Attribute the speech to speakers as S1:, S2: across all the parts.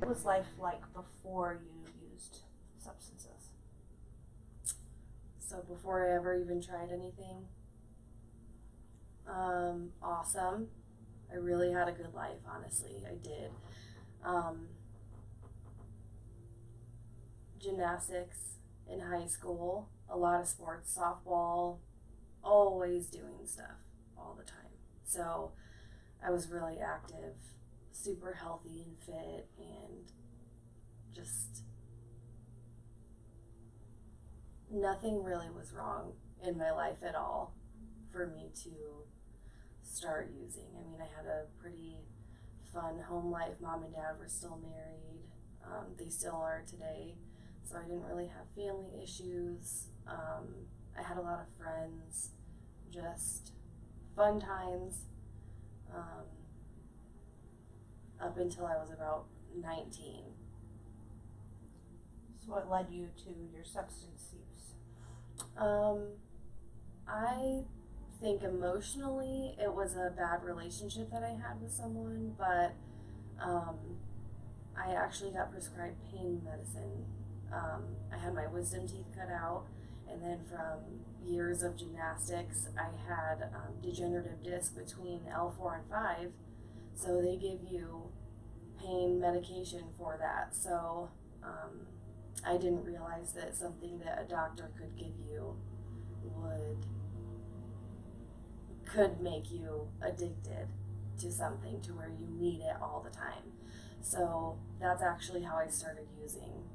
S1: What was life like before you used substances?
S2: So before I ever even tried anything, awesome. I really had a good life, honestly. I did. Gymnastics in high school, a lot of sports, softball, always doing stuff all the time. So I was really active, super healthy and fit, and just nothing really was wrong in my life at all for me to start using. I mean, I had a pretty fun home life. Mom and dad were still married. They still are today. So I didn't really have family issues. I had a lot of friends, just fun times, up until I was about 19.
S1: So what led you to your substance use?
S2: I think emotionally it was a bad relationship that I had with someone, but I actually got prescribed pain medicine. I had my wisdom teeth cut out, and then from years of gymnastics, I had degenerative disc between L4 and 5, so they give you pain medication for that. So I didn't realize that something that a doctor could give you could make you addicted to something to where you need it all the time. So that's actually how I started using.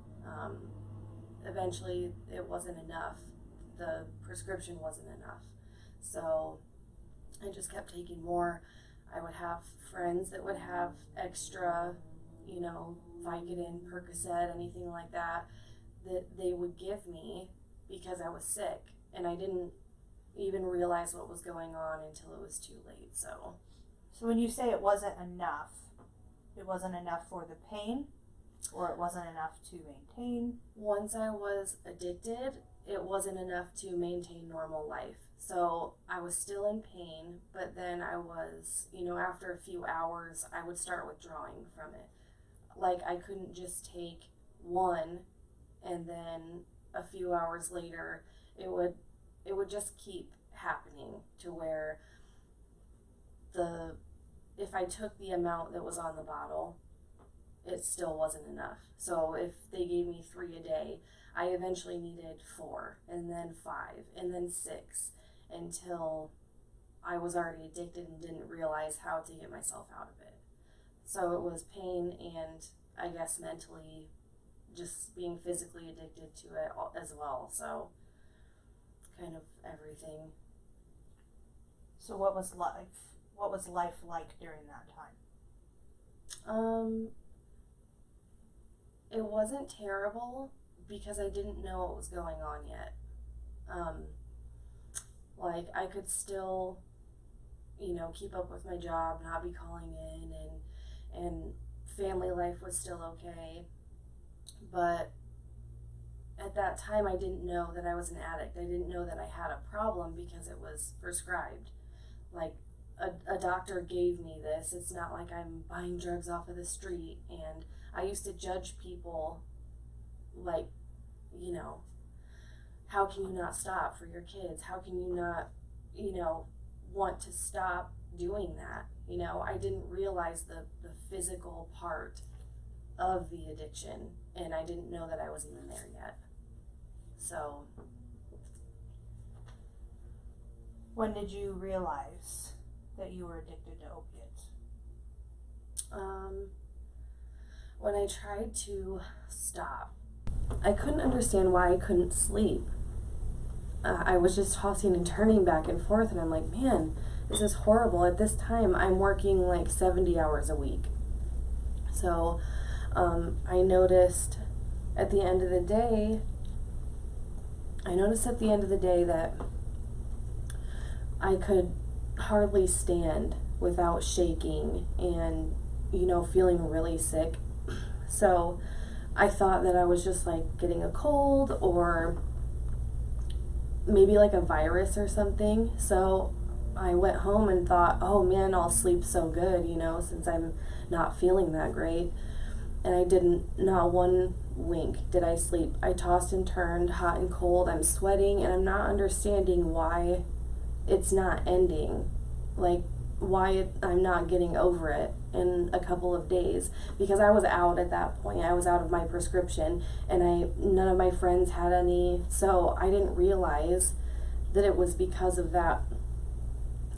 S2: Eventually it wasn't enough. The prescription wasn't enough. So I just kept taking more. I would have friends that would have extra, Vicodin, Percocet, anything like that they would give me because I was sick, and I didn't even realize what was going on until it was too late. So
S1: when you say it wasn't enough for the pain, or it wasn't enough to maintain?
S2: Once I was addicted, it wasn't enough to maintain normal life. So I was still in pain, but then I was, after a few hours, I would start withdrawing from it. Like, I couldn't just take one and then a few hours later it would just keep happening to where if I took the amount that was on the bottle, it still wasn't enough. So if they gave me 3 a day, I eventually needed 4, and then 5, and then 6, until I was already addicted and didn't realize how to get myself out of it. So it was pain, and I guess mentally just being physically addicted to it as well. So kind of everything.
S1: So what was life like during that time?
S2: It wasn't terrible because I didn't know what was going on yet. Like, I could still, keep up with my job, not be calling in, and family life was still okay. But at that time, I didn't know that I was an addict. I didn't know that I had a problem because it was prescribed. Like, a doctor gave me this. It's not like I'm buying drugs off of the street. And I used to judge people like, how can you not stop for your kids? How can you not, want to stop doing that? I didn't realize the physical part of the addiction, and I didn't know that I was even there yet. So.
S1: When did you realize that you were addicted to opiates?
S2: When I tried to stop, I couldn't understand why I couldn't sleep. I was just tossing and turning back and forth, and I'm like, man, this is horrible. At this time, I'm working like 70 hours a week. So I noticed at the end of the day that I could hardly stand without shaking and, feeling really sick. So I thought that I was just like getting a cold or maybe like a virus or something. So I went home and thought, oh man, I'll sleep so good, since I'm not feeling that great. and I didn't, not one wink did I sleep. I tossed and turned, hot and cold. I'm sweating, and I'm not understanding why it's not ending. Like, why I'm not getting over it in a couple of days, because I was out at that point. I was out of my prescription, and none of my friends had any, so I didn't realize that it was because of that.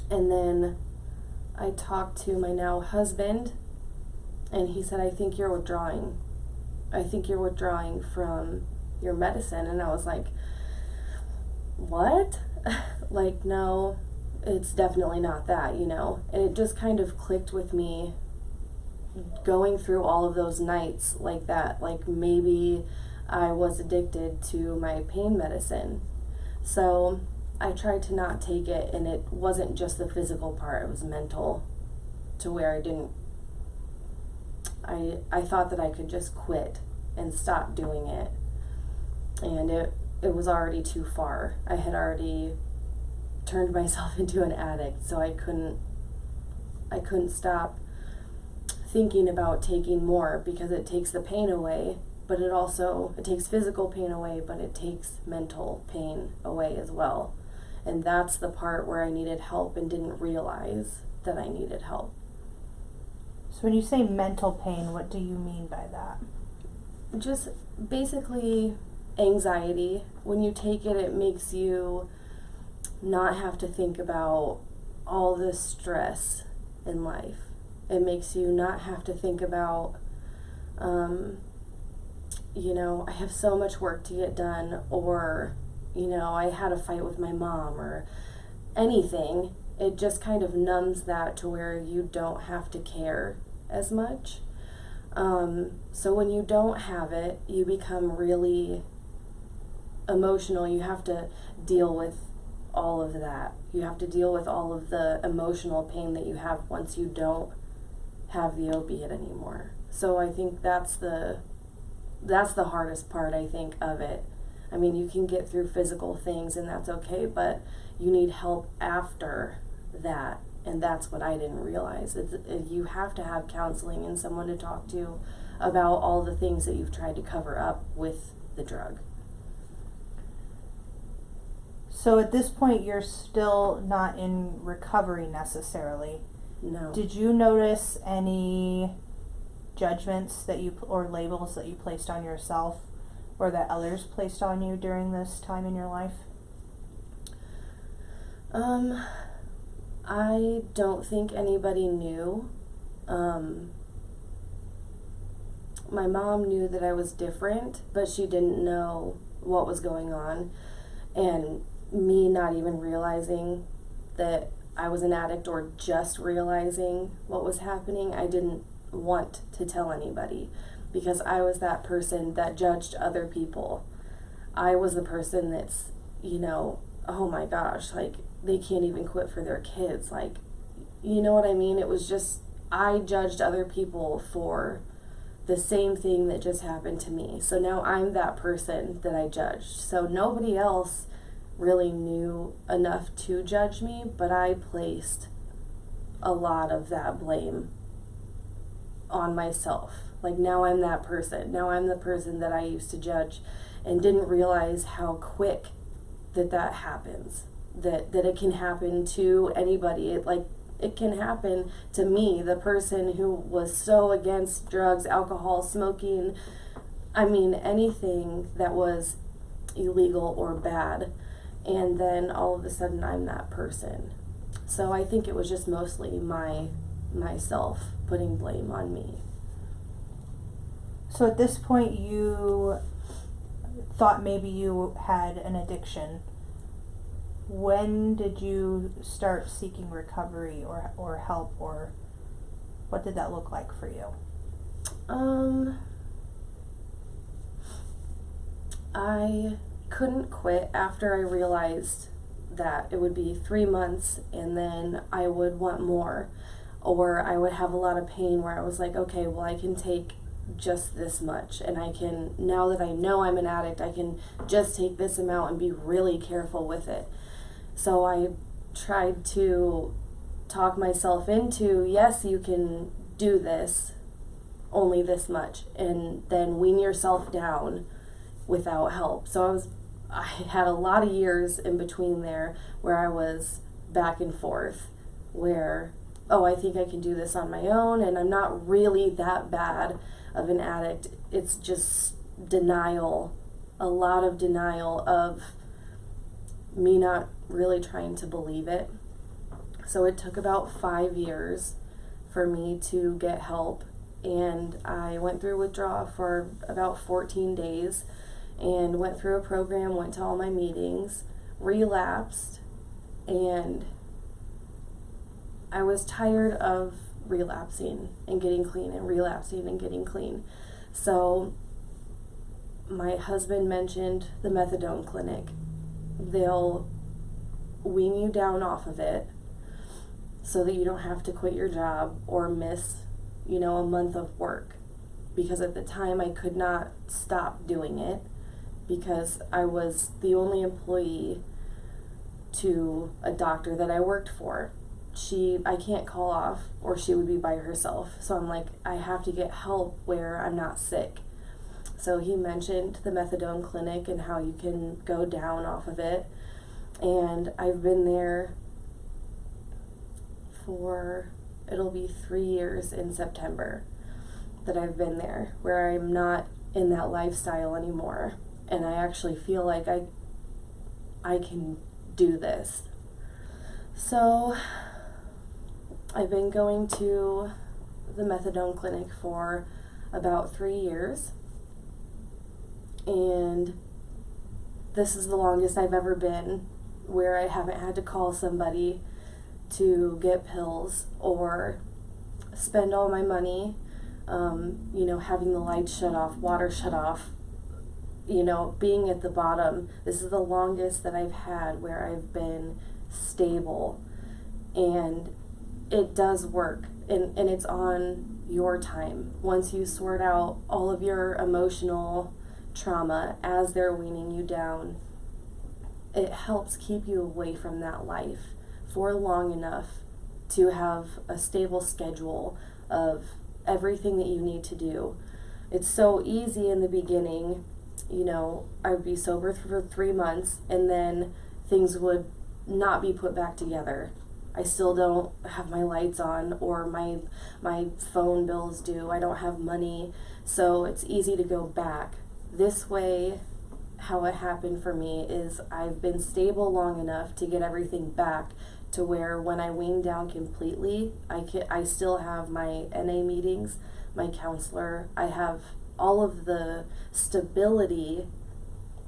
S2: And then I talked to my now husband, and he said, I think you're withdrawing. I think you're withdrawing from your medicine. And I was like, what? Like, no, it's definitely not that, you know? And it just kind of clicked with me going through all of those nights like that. Like, maybe I was addicted to my pain medicine. So I tried to not take it, and it wasn't just the physical part, it was mental, to where I thought that I could just quit and stop doing it, and it was already too far. I had already turned myself into an addict, so I couldn't stop thinking about taking more, because it takes the pain away, but it takes physical pain away, but it takes mental pain away as well. And that's the part where I needed help and didn't realize that I needed help.
S1: So when you say mental pain, what do you mean by that?
S2: Just basically anxiety. When you take it, it makes you not have to think about all this stress in life. It makes you not have to think about, I have so much work to get done, or, I had a fight with my mom, or anything. It just kind of numbs that to where you don't have to care as much. So when you don't have it, you become really emotional. You have to deal with all of that. You have to deal with all of the emotional pain that you have once you don't have the opiate anymore. So I think that's the hardest part, I think, of it. I mean, you can get through physical things, and that's okay, but you need help after that, and that's what I didn't realize. You have to have counseling and someone to talk to about all the things that you've tried to cover up with the drug.
S1: So at this point, you're still not in recovery necessarily.
S2: No.
S1: Did you notice any judgments or labels that you placed on yourself, or that others placed on you during this time in your life?
S2: I don't think anybody knew. My mom knew that I was different, but she didn't know what was going on. And me not even realizing that I was an addict, or just realizing what was happening, I didn't want to tell anybody, because I was that person that judged other people. I was the person that's, oh my gosh, like, they can't even quit for their kids. Like, you know what I mean? It was just, I judged other people for the same thing that just happened to me. So now I'm that person that I judged. So nobody else really knew enough to judge me, but I placed a lot of that blame on myself. Like, now I'm that person. Now I'm the person that I used to judge, and didn't realize how quick that happens. That it can happen to anybody. It can happen to me, the person who was so against drugs, alcohol, smoking, I mean, anything that was illegal or bad. And then all of a sudden I'm that person. So I think it was just mostly myself putting blame on me.
S1: So at this point, you thought maybe you had an addiction. When did you start seeking recovery or help, or what did that look like for you?
S2: I couldn't quit after I realized that it would be 3 months, and then I would want more, or I would have a lot of pain where I was like, okay, well, I can take just this much, and I can, now that I know I'm an addict, I can just take this amount and be really careful with it. So I tried to talk myself into, yes, you can do this, only this much, and then wean yourself down without help. So I had a lot of years in between there where I was back and forth, where, oh, I think I can do this on my own, and I'm not really that bad of an addict. It's just denial, a lot of denial of me not really trying to believe it. So it took about 5 years for me to get help, and I went through withdrawal for about 14 days and went through a program, went to all my meetings, relapsed, and I was tired of relapsing and getting clean and relapsing and getting clean. So my husband mentioned the methadone clinic. They'll wean you down off of it so that you don't have to quit your job or miss, a month of work. Because at the time I could not stop doing it because I was the only employee to a doctor that I worked for. I can't call off or she would be by herself. So I'm like, I have to get help where I'm not sick. So he mentioned the methadone clinic and how you can go down off of it. And I've been there it'll be 3 years in September that I've been there, where I'm not in that lifestyle anymore. And I actually feel like I can do this. So I've been going to the methadone clinic for about 3 years. And this is the longest I've ever been where I haven't had to call somebody to get pills or spend all my money, having the lights shut off, water shut off, being at the bottom. This is the longest that I've had where I've been stable, and it does work, and it's on your time. Once you sort out all of your emotional trauma as they're weaning you down, it helps keep you away from that life for long enough to have a stable schedule of everything that you need to do. It's so easy in the beginning, I would be sober for 3 months and then things would not be put back together. I still don't have my lights on, or my phone bills due. I don't have money, so it's easy to go back. This way, how it happened for me is I've been stable long enough to get everything back to where when I wean down completely, I still have my NA meetings, my counselor. I have all of the stability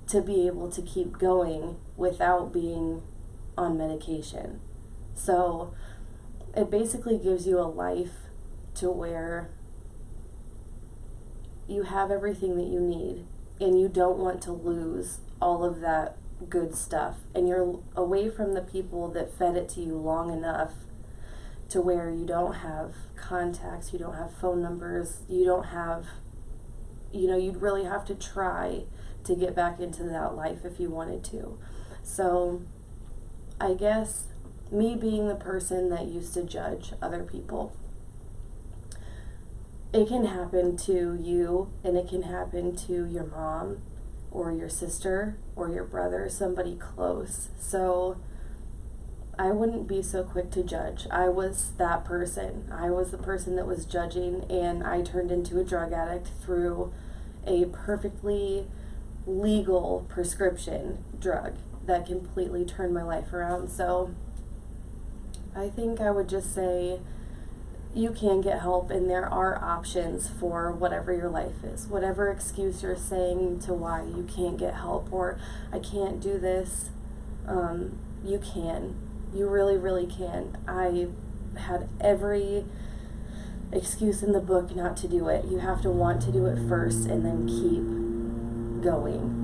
S2: to be able to keep going without being on medication. So it basically gives you a life to where you have everything that you need, and you don't want to lose all of that good stuff, and you're away from the people that fed it to you long enough to where you don't have contacts, you don't have phone numbers, you don't have, you'd really have to try to get back into that life if you wanted to. So I guess me being the person that used to judge other people, it can happen to you, and it can happen to your mom or your sister or your brother, somebody close. So I wouldn't be so quick to judge. I was that person. I was the person that was judging, and I turned into a drug addict through a perfectly legal prescription drug that completely turned my life around. So I think I would just say you can get help, and there are options for whatever your life is. Whatever excuse you're saying to why you can't get help or I can't do this, you can. You really, really can. I had every excuse in the book not to do it. You have to want to do it first and then keep going.